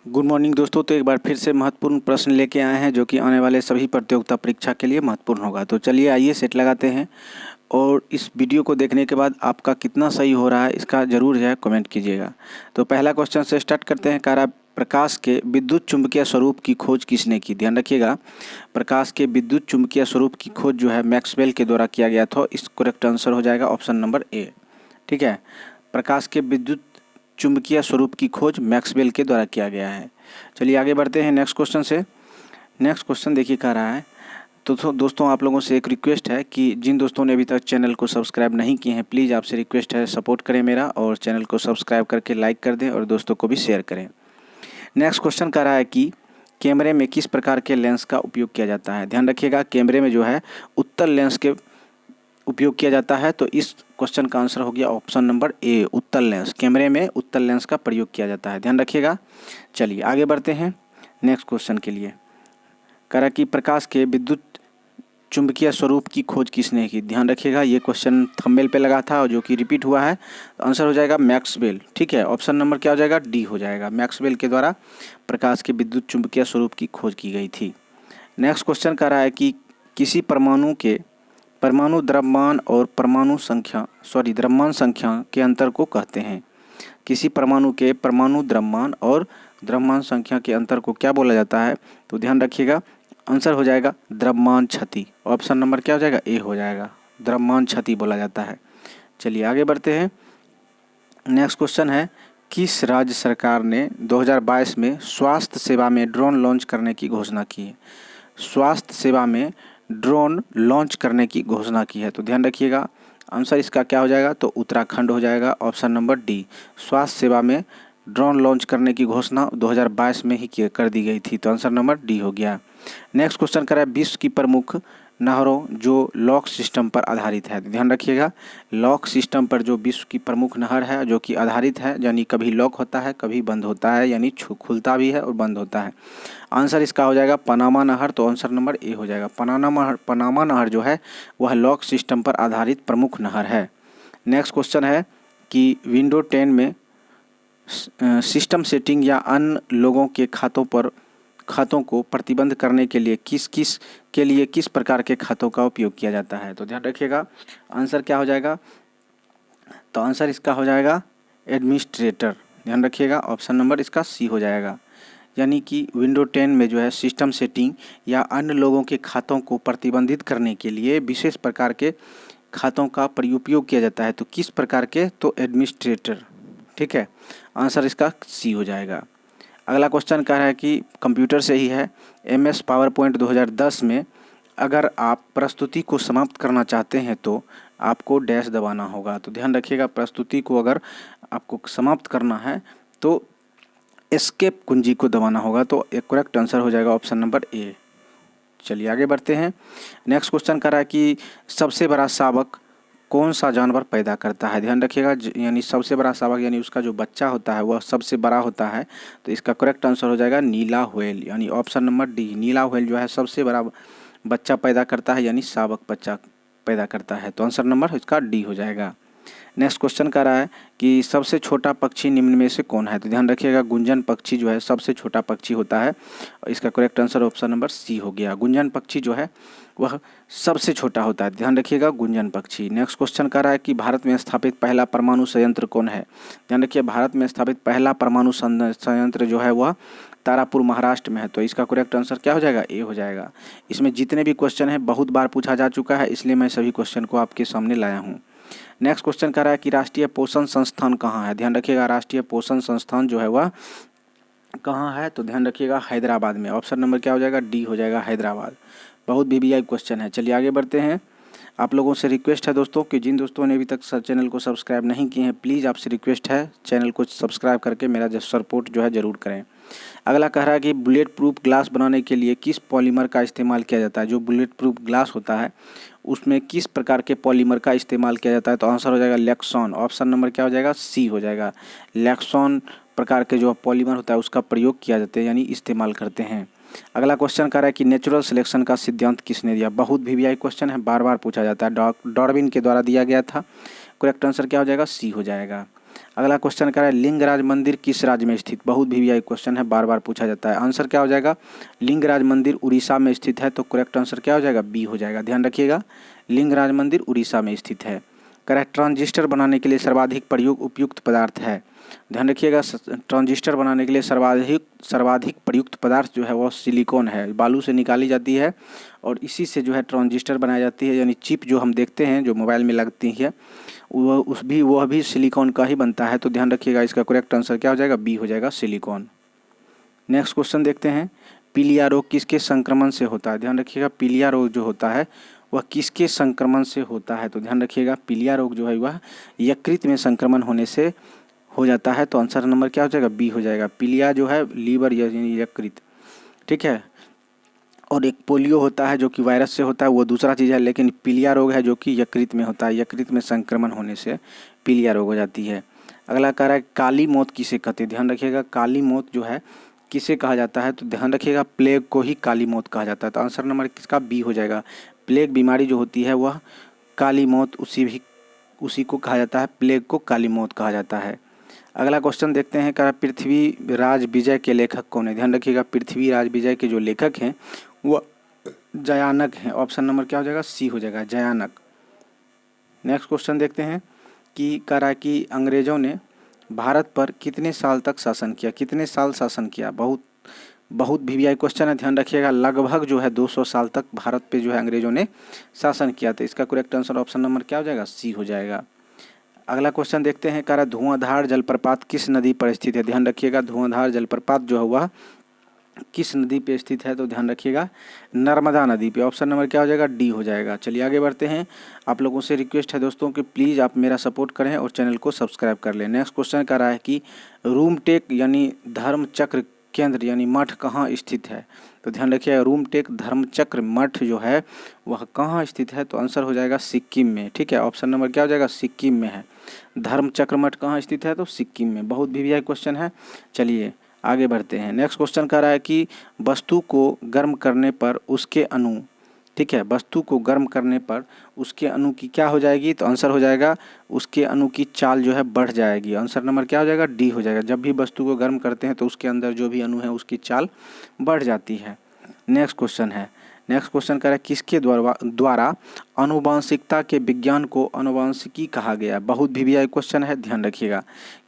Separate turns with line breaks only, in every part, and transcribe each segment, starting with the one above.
Good morning दोस्तों। तो एक बार फिर से महत्वपूर्ण प्रश्न लेके आए हैं जो कि आने वाले सभी प्रतियोगिता परीक्षा के लिए महत्वपूर्ण होगा। तो चलिए आइए सेट लगाते हैं और इस वीडियो को देखने के बाद आपका कितना सही हो रहा है इसका ज़रूर जो है कमेंट कीजिएगा। तो पहला क्वेश्चन से स्टार्ट करते हैं। कह रहा है प्रकाश के विद्युत चुंबकीय स्वरूप की खोज किसने की। ध्यान रखिएगा, प्रकाश के विद्युत चुंबकीय स्वरूप की खोज जो है मैक्सवेल के द्वारा किया गया था। इस करेक्ट आंसर हो जाएगा ऑप्शन नंबर ए। ठीक है, प्रकाश के विद्युत चुंबकीय स्वरूप की खोज मैक्सवेल के द्वारा किया गया है। चलिए आगे बढ़ते हैं नेक्स्ट क्वेश्चन से। नेक्स्ट क्वेश्चन देखिए कह रहा है, तो दोस्तों आप लोगों से एक रिक्वेस्ट है कि जिन दोस्तों ने अभी तक चैनल को सब्सक्राइब नहीं किए हैं प्लीज़ आपसे रिक्वेस्ट है सपोर्ट करें मेरा और चैनल को सब्सक्राइब करके लाइक कर दें और दोस्तों को भी शेयर करें। नेक्स्ट क्वेश्चन कह रहा है कि कैमरे में किस प्रकार के लेंस का उपयोग किया जाता है। ध्यान रखिएगा, कैमरे में जो है उत्तल लेंस के उपयोग किया जाता है। तो इस क्वेश्चन का आंसर हो गया ऑप्शन नंबर ए, उत्तल लेंस। कैमरे में उत्तल लेंस का प्रयोग किया जाता है, ध्यान रखिएगा। चलिए आगे बढ़ते हैं नेक्स्ट क्वेश्चन के लिए। कह रहा कि प्रकाश के विद्युत चुंबकीय स्वरूप की खोज किसने की। ध्यान रखिएगा, ये क्वेश्चन थंबनेल पे लगा था और जो कि रिपीट हुआ है। तो आंसर हो जाएगा मैक्सवेल। ठीक है, ऑप्शन नंबर क्या हो जाएगा, डी हो जाएगा। मैक्सवेल के द्वारा प्रकाश के विद्युत चुंबकीय स्वरूप की खोज की गई थी। नेक्स्ट क्वेश्चन कह रहा है कि किसी परमाणु के परमाणु द्रव्यमान और द्रव्यमान संख्या के अंतर को कहते हैं। किसी परमाणु के परमाणु द्रव्यमान और द्रव्यमान संख्या के अंतर को क्या बोला जाता है। तो ध्यान रखिएगा, आंसर हो जाएगा द्रव्यमान क्षति। ऑप्शन नंबर क्या हो जाएगा, ए हो जाएगा। द्रव्यमान क्षति बोला जाता है। चलिए आगे बढ़ते हैं। नेक्स्ट क्वेश्चन है, किस राज्य सरकार ने 2022 में स्वास्थ्य सेवा में ड्रोन लॉन्च करने की घोषणा की है। स्वास्थ्य सेवा में ड्रोन लॉन्च करने की घोषणा की है। तो ध्यान रखिएगा, आंसर इसका क्या हो जाएगा, तो उत्तराखंड हो जाएगा। ऑप्शन नंबर डी, स्वास्थ्य सेवा में ड्रोन लॉन्च करने की घोषणा 2022 में ही कर दी गई थी। तो आंसर नंबर डी हो गया। नेक्स्ट क्वेश्चन कर रहा है, विश्व की प्रमुख नहरों जो लॉक सिस्टम पर आधारित है। ध्यान रखिएगा, लॉक सिस्टम पर जो विश्व की प्रमुख नहर है जो कि आधारित है, यानी कभी लॉक होता है कभी बंद होता है, यानी खुलता भी है और बंद होता है। आंसर इसका हो जाएगा पनामा नहर। तो आंसर नंबर ए हो जाएगा। पनामा नहर जो है वह लॉक सिस्टम पर आधारित प्रमुख नहर है। नेक्स्ट क्वेश्चन है कि विंडो 10 में सिस्टम सेटिंग या अन्य लोगों के खातों को प्रतिबंध करने के लिए किस प्रकार के खातों का उपयोग किया जाता है। तो ध्यान रखिएगा, आंसर क्या हो जाएगा, तो आंसर इसका हो जाएगा एडमिनिस्ट्रेटर। ध्यान रखिएगा, ऑप्शन नंबर इसका सी हो जाएगा। यानी कि विंडो 10 में जो है सिस्टम सेटिंग या अन्य लोगों के खातों को प्रतिबंधित करने के लिए विशेष प्रकार के खातों का उपयोग किया जाता है। तो किस प्रकार के, तो एडमिनिस्ट्रेटर। ठीक है, आंसर इसका सी हो जाएगा। अगला क्वेश्चन कह रहा है कि कंप्यूटर से ही है, MS पावर पॉइंट 2010 में अगर आप प्रस्तुति को समाप्त करना चाहते हैं तो आपको डैश दबाना होगा। तो ध्यान रखिएगा, प्रस्तुति को अगर आपको समाप्त करना है तो एस्केप कुंजी को दबाना होगा। तो एक करेक्ट आंसर हो जाएगा ऑप्शन नंबर ए। चलिए आगे बढ़ते हैं। नेक्स्ट क्वेश्चन कर रहा है कि सबसे बड़ा शावक कौन सा जानवर पैदा करता है। ध्यान रखिएगा, यानी सबसे बड़ा शावक यानी उसका जो बच्चा होता है वह सबसे बड़ा होता है। तो इसका करेक्ट आंसर हो जाएगा नीला व्हेल, यानी ऑप्शन नंबर डी। नीला व्हेल जो है सबसे बड़ा बच्चा पैदा करता है, यानी शावक बच्चा पैदा करता है। तो आंसर नंबर इसका डी हो जाएगा। नेक्स्ट क्वेश्चन कर रहा है कि सबसे छोटा पक्षी निम्न में से कौन है। तो ध्यान रखिएगा, गुंजन पक्षी जो है सबसे छोटा पक्षी होता है। इसका correct answer option number C हो गया। गुंजन पक्षी जो है वह सबसे छोटा होता है। ध्यान रखिएगा, गुंजन पक्षी। नेक्स्ट क्वेश्चन कर रहा है कि भारत में स्थापित पहला परमाणु संयंत्र कौन है। ध्यान रखिए, भारत में स्थापित पहला परमाणु संयंत्र जो है वह तारापुर महाराष्ट्र में है। तो इसका करेक्ट आंसर क्या हो जाएगा, ए हो जाएगा। इसमें जितने भी क्वेश्चन हैं बहुत बार पूछा जा चुका है, इसलिए मैं सभी क्वेश्चन को आपके सामने लाया हूँ। नेक्स्ट क्वेश्चन कर रहा है कि राष्ट्रीय पोषण संस्थान कहाँ है। ध्यान रखिएगा, राष्ट्रीय पोषण संस्थान जो है वह कहाँ है। तो ध्यान रखिएगा, हैदराबाद में। ऑप्शन नंबर क्या हो जाएगा, डी हो जाएगा, हैदराबाद। बहुत VVI क्वेश्चन है। चलिए आगे बढ़ते हैं। आप लोगों से रिक्वेस्ट है दोस्तों कि जिन दोस्तों ने अभी तक चैनल को सब्सक्राइब नहीं किए हैं प्लीज़ आपसे रिक्वेस्ट है चैनल को सब्सक्राइब करके मेरा सपोर्ट जो है ज़रूर करें। अगला कह रहा है कि बुलेट प्रूफ ग्लास बनाने के लिए किस पॉलीमर का इस्तेमाल किया जाता है। जो बुलेट प्रूफ ग्लास होता है उसमें किस प्रकार के पॉलीमर का इस्तेमाल किया जाता है। तो आंसर हो जाएगा लेक्सॉन। ऑप्शन नंबर क्या हो जाएगा, सी हो जाएगा। लेक्सॉन प्रकार के जो पॉलीमर होता है उसका प्रयोग किया जाता है, यानी इस्तेमाल करते हैं। अगला क्वेश्चन कर रहा है कि नेचुरल सिलेक्शन का सिद्धांत किसने दिया। बहुत VVI क्वेश्चन है, बार बार पूछा जाता है। डार्विन के द्वारा दिया गया था। करेक्ट आंसर क्या हो जाएगा, सी हो जाएगा। अगला क्वेश्चन क्या है, लिंगराज मंदिर किस राज्य में स्थित, बहुत भी क्वेश्चन है, बार बार पूछा जाता है। आंसर क्या हो जाएगा, लिंगराज मंदिर उड़ीसा में स्थित है, तो करेक्ट आंसर क्या हो जाएगा, बी हो जाएगा। ध्यान रखिएगा, लिंगराज मंदिर उड़ीसा में स्थित है। करेक्ट, ट्रांजिस्टर बनाने के लिए सर्वाधिक प्रयुक्त उपयुक्त पदार्थ है। ध्यान रखिएगा, ट्रांजिस्टर बनाने के लिए सर्वाधिक प्रयुक्त पदार्थ जो है वह सिलिकॉन है, बालू से निकाली जाती है और इसी से जो है ट्रांजिस्टर बनाई जाती है, यानी चिप जो हम देखते हैं जो मोबाइल में लगती है वह भी सिलिकॉन का ही बनता है। तो ध्यान रखिएगा, इसका करेक्ट आंसर क्या हो जाएगा, बी हो जाएगा, सिलिकॉन। नेक्स्ट क्वेश्चन देखते हैं, पीलिया रोग किसके संक्रमण से होता है। ध्यान रखिएगा, पीलिया रोग जो होता है वह किसके संक्रमण से होता है। तो ध्यान रखिएगा, पीलिया रोग जो है वह यकृत में संक्रमण होने से हो जाता है। तो आंसर नंबर क्या हो जाएगा, बी हो जाएगा। पीलिया जो है लीवर यानी यकृत, ठीक है। और एक पोलियो होता है जो कि वायरस से होता है, वो दूसरा चीज़ है, लेकिन पीलिया रोग है जो कि यकृत में होता है, यकृत में संक्रमण होने से पीलिया रोग हो जाती है। अगला कह रहा है, काली मौत किसे कहते हैं। ध्यान रखिएगा, काली मौत जो है किसे कहा जाता है। तो ध्यान रखिएगा, प्लेग को ही काली मौत कहा जाता है। तो आंसर नंबर किसका, बी हो जाएगा। प्लेग बीमारी जो होती है वह काली मौत उसी को कहा जाता है, प्लेग को काली मौत कहा जाता है। अगला क्वेश्चन देखते हैं, कह रहा पृथ्वीराज विजय के लेखक कौन है। ध्यान रखिएगा, पृथ्वीराज विजय के जो लेखक हैं वह जयानक हैं। ऑप्शन नंबर क्या हो जाएगा, सी हो जाएगा, जयानक। नेक्स्ट क्वेश्चन देखते हैं कि कह रहा है कि अंग्रेजों ने भारत पर कितने साल तक शासन किया, कितने साल शासन किया। बहुत वीवीआई क्वेश्चन है, ध्यान रखिएगा। लगभग जो है 200 साल तक भारत पे जो है अंग्रेजों ने शासन किया था। इसका करेक्ट आंसर ऑप्शन नंबर क्या हो जाएगा, सी हो जाएगा। अगला क्वेश्चन देखते हैं, कह रहा है धुआंधार जलप्रपात किस नदी पर स्थित है। ध्यान रखिएगा, धुआंधार जलप्रपात जो है वह किस नदी पे स्थित है। तो ध्यान रखिएगा, नर्मदा नदी पे। ऑप्शन नंबर क्या हो जाएगा, डी हो जाएगा। चलिए आगे बढ़ते हैं। आप लोगों से रिक्वेस्ट है दोस्तों कि प्लीज़ आप मेरा सपोर्ट करें और चैनल को सब्सक्राइब कर लें। नेक्स्ट क्वेश्चन कह रहा है कि रूमटेक यानी धर्मचक्र केंद्र यानी मठ कहाँ स्थित है। तो ध्यान रखिएगा, रूमटेक धर्मचक्र मठ जो है वह कहाँ स्थित है। तो आंसर हो जाएगा सिक्किम में, ठीक है। ऑप्शन नंबर क्या हो जाएगा, सिक्किम में है। धर्मचक्र मठ कहाँ स्थित है, तो सिक्किम में। बहुत वीवीआई क्वेश्चन है। चलिए आगे बढ़ते हैं। नेक्स्ट क्वेश्चन कह रहा है कि वस्तु को गर्म करने पर उसके अणु, ठीक है, वस्तु को गर्म करने पर उसके अणु की क्या हो जाएगी। तो आंसर हो जाएगा, उसके अणु की चाल जो है बढ़ जाएगी। आंसर नंबर क्या हो जाएगा, डी हो जाएगा। जब भी वस्तु को गर्म करते हैं तो उसके अंदर जो भी अणु है उसकी चाल बढ़ जाती है। नेक्स्ट क्वेश्चन कह रहा है किसके द्वारा आनुवांशिकता के विज्ञान को आनुवांशिकी कहा गया। बहुत वीवीआई क्वेश्चन है, ध्यान रखिएगा।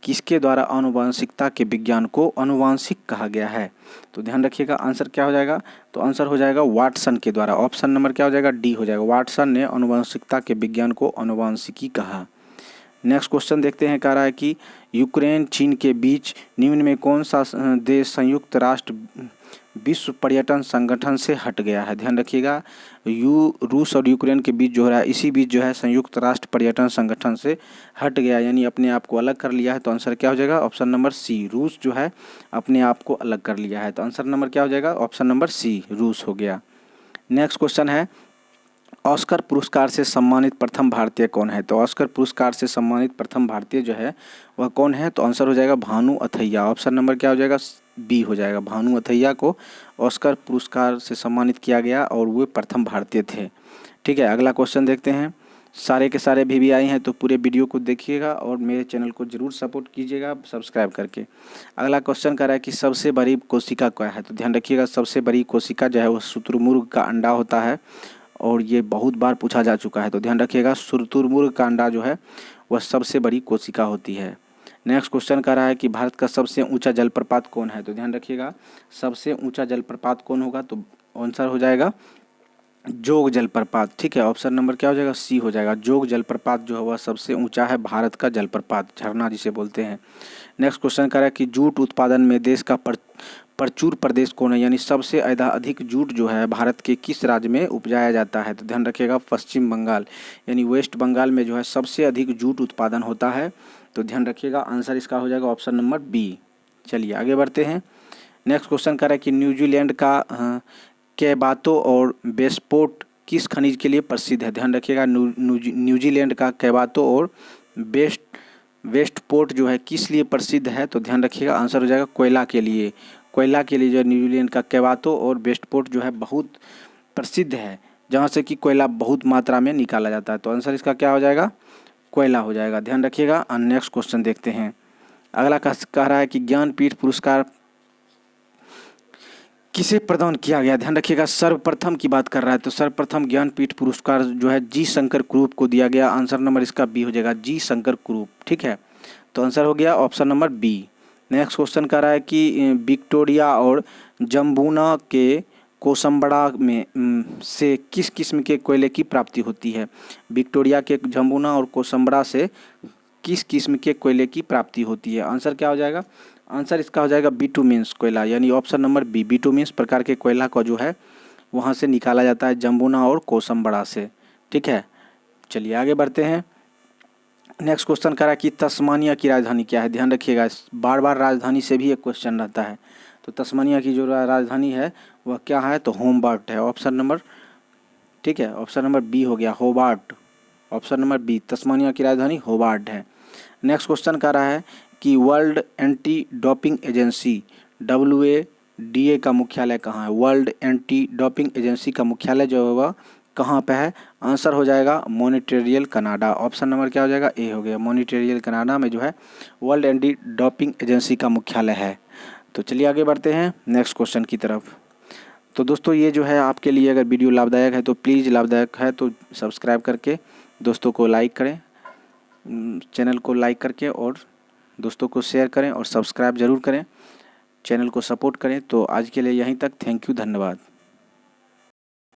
किसके द्वारा आनुवांशिकता के विज्ञान को आनुवांशिक कहा गया है। तो ध्यान रखिएगा, आंसर क्या हो जाएगा। तो आंसर हो जाएगा वाटसन के द्वारा। ऑप्शन नंबर क्या हो जाएगा, डी हो जाएगा। वाटसन ने आनुवांशिकता के विज्ञान को आनुवांशिकी कहा। नेक्स्ट क्वेश्चन देखते हैं, कह रहा है कि यूक्रेन चीन के बीच निम्न में कौन सा देश संयुक्त राष्ट्र विश्व पर्यटन संगठन से हट गया है। ध्यान रखिएगा, रूस और यूक्रेन के बीच जो है इसी बीच जो है संयुक्त राष्ट्र पर्यटन संगठन से हट गया, यानी अपने आप को अलग कर लिया है। तो आंसर क्या हो जाएगा, ऑप्शन नंबर सी, रूस जो है अपने आप को अलग कर लिया है। तो आंसर नंबर क्या हो जाएगा, ऑप्शन नंबर सी, रूस हो गया। नेक्स्ट क्वेश्चन है, ऑस्कर पुरस्कार से सम्मानित प्रथम भारतीय कौन है। तो ऑस्कर पुरस्कार से सम्मानित प्रथम भारतीय जो है वह कौन है। तो आंसर हो जाएगा भानु अथैया। ऑप्शन नंबर क्या हो जाएगा, बी हो जाएगा। भानु अथैया को ऑस्कर पुरस्कार से सम्मानित किया गया और वे प्रथम भारतीय थे, ठीक है। अगला क्वेश्चन देखते हैं। सारे के सारे वीवीआई हैं तो पूरे वीडियो को देखिएगा और मेरे चैनल को जरूर सपोर्ट कीजिएगा सब्सक्राइब करके। अगला क्वेश्चन कर रहा है कि सबसे बड़ी कोशिका क्या है। तो ध्यान रखिएगा, सबसे बड़ी कोशिका जो है वो शुतुरमुर्ग का अंडा होता है और ये बहुत बार पूछा जा चुका है। तो ध्यान रखिएगा, शुतुरमुर्ग का अंडा जो है वह सबसे बड़ी कोशिका होती है। नेक्स्ट क्वेश्चन कह रहा है कि भारत का सबसे ऊंचा जलप्रपात कौन है। तो ध्यान रखिएगा, सबसे ऊंचा जलप्रपात कौन होगा। तो आंसर हो जाएगा जोग जलप्रपात, ठीक है। ऑप्शन नंबर क्या हो जाएगा, सी हो जाएगा। जोग जलप्रपात जो है वह सबसे ऊंचा है, भारत का जलप्रपात, झरना जिसे बोलते हैं। नेक्स्ट क्वेश्चन कह रहा है कि जूट उत्पादन में देश का प्रचुर प्रदेश कौन है, यानी सबसे अधिक जूट जो है भारत के किस राज्य में उपजाया जाता है। तो ध्यान रखिएगा, पश्चिम बंगाल यानी वेस्ट बंगाल में जो है सबसे अधिक जूट उत्पादन होता है। तो ध्यान रखिएगा, आंसर इसका हो जाएगा ऑप्शन नंबर बी। चलिए आगे बढ़ते हैं। नेक्स्ट क्वेश्चन कह रहा है कि न्यूजीलैंड का कैबातो और बेस्पोर्ट किस खनिज के लिए प्रसिद्ध है। ध्यान रखिएगा, न्यूजीलैंड का कैबातो और वेस्टपोर्ट जो है किस लिए प्रसिद्ध है। तो ध्यान रखिएगा, आंसर हो जाएगा कोयला के लिए। कोयला के लिए जो न्यूजीलैंड का कैबातो और वेस्टपोर्ट जो है बहुत प्रसिद्ध है, जहाँ से कि कोयला बहुत मात्रा में निकाला जाता है। तो आंसर इसका क्या हो जाएगा, कोयला हो जाएगा, ध्यान रखिएगा। नेक्स्ट क्वेश्चन देखते हैं। अगला कह रहा है कि ज्ञानपीठ पुरस्कार किसे प्रदान किया गया। ध्यान रखिएगा, सर्वप्रथम की बात कर रहा है, तो सर्वप्रथम ज्ञानपीठ पुरस्कार जो है जी शंकर कुरूप को दिया गया। आंसर नंबर इसका बी हो जाएगा, जी शंकर कुरूप। ठीक है, तो आंसर हो गया option number B. Next question कह रहा है कि विक्टोरिया और जम्बूना के कोसंबड़ा में से किस किस्म के कोयले की प्राप्ति होती है। विक्टोरिया के जम्बूना और कोसंबड़ा से किस किस्म के कोयले की प्राप्ति होती है। आंसर क्या हो जाएगा, आंसर इसका हो जाएगा बिटुमिन्स कोयला, यानी ऑप्शन नंबर बी, बिटुमिन्स प्रकार के कोयला का जो है वहाँ से निकाला जाता है, जम्बूना और कोसंबड़ा से। ठीक है, चलिए आगे बढ़ते हैं। नेक्स्ट क्वेश्चन कह रहा है कि तस्मानिया की राजधानी क्या है। ध्यान रखिएगा, बार बार राजधानी से भी एक क्वेश्चन रहता है। तो तस्मानिया की जो राजधानी है वह क्या है, तो होबार्ट है। ऑप्शन नंबर, ठीक है, ऑप्शन नंबर बी हो गया, Hobart. Option number B, Tasmania की राजधानी होबार्ट है। नेक्स्ट क्वेश्चन कह रहा है कि world anti doping agency WADA का मुख्यालय कहाँ है। वर्ल्ड एंटी डोपिंग एजेंसी का मुख्यालय जो होगा कहाँ पे है। आंसर हो जाएगा मॉन्ट्रियल कनाडा। ऑप्शन नंबर क्या हो जाएगा, ए हो गया, मॉन्ट्रियल कनाडा में जो है वर्ल्ड एंटी डोपिंग एजेंसी का मुख्यालय है। तो चलिए आगे बढ़ते हैं नेक्स्ट क्वेश्चन की तरफ। तो दोस्तों ये जो है आपके लिए अगर वीडियो लाभदायक है तो प्लीज़, लाभदायक है तो सब्सक्राइब करके दोस्तों को लाइक करें, चैनल को लाइक करके, और दोस्तों को शेयर करें और सब्सक्राइब ज़रूर करें, चैनल को सपोर्ट करें। तो आज के लिए यहीं तक, थैंक यू, धन्यवाद।